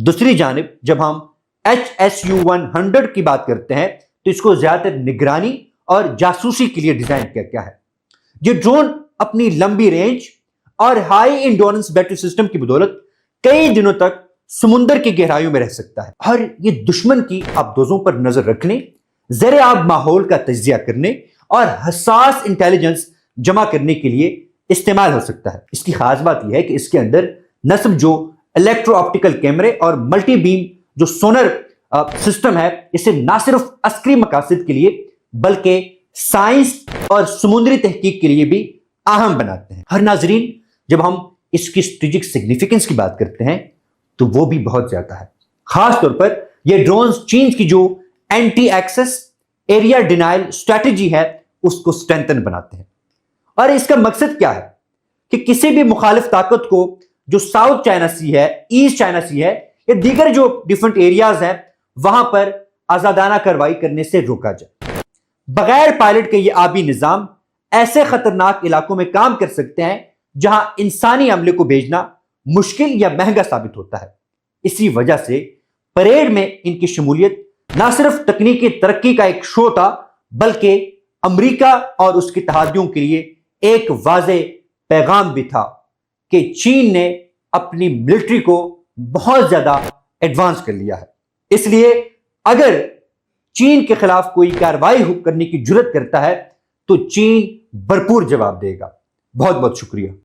دوسری جانب جب ہم HSU-100 کی بات کرتے ہیں تو اس کو زیادہ تر نگرانی اور جاسوسی کے لیے ڈیزائن کیا گیا ہے۔ یہ ڈرون اپنی لمبی رینج اور ہائی انڈورنس بیٹری سسٹم کی بدولت کئی دنوں تک سمندر کی گہرائیوں میں رہ سکتا ہے، اور یہ دشمن کی آبدوزوں پر نظر رکھنے، زیر آب ماحول کا تجزیہ کرنے اور حساس انٹیلیجنس جمع کرنے کے لیے استعمال ہو سکتا ہے۔ اس کی خاص بات یہ ہے کہ اس کے اندر نصب جو الیکٹرو آپٹیکل کیمرے اور ملٹی بیم جو سونر سسٹم ہے، اسے نہ صرف عسکری مقاصد کے لیے بلکہ سائنس اور سمندری تحقیق کے لیے بھی اہم بناتے ہیں۔ ہر ناظرین، جب ہم اس کی اسٹریٹجک سگنیفیکنس کی بات کرتے ہیں تو وہ بھی بہت زیادہ ہے۔ خاص طور پر یہ ڈرونز چین کی جو anti access area denial strategy ہے اس کو اسٹرینتھن بناتے ہیں۔ اور اس کا مقصد کیا ہے کہ کسی بھی مخالف طاقت کو جو ساؤتھ چائنا سی ہے، ایسٹ چائنا سی ہے یا دیگر جو ڈیفرنٹ ایریاز ہیں وہاں پر آزادانہ کارروائی کرنے سے روکا جائے۔ بغیر پائلٹ کے یہ آبی نظام ایسے خطرناک علاقوں میں کام کر سکتے ہیں جہاں انسانی عملے کو بھیجنا مشکل یا مہنگا ثابت ہوتا ہے۔ اسی وجہ سے پریڈ میں ان کی شمولیت نہ صرف تکنیکی ترقی کا ایک شو تھا بلکہ امریکہ اور اس کے اتحادیوں کے لیے ایک واضح پیغام بھی تھا کہ چین نے اپنی ملٹری کو بہت زیادہ ایڈوانس کر لیا ہے۔ اس لیے اگر چین کے خلاف کوئی کارروائی کرنے کی جرات کرتا ہے تو چین بھرپور جواب دے گا۔ بہت بہت شکریہ۔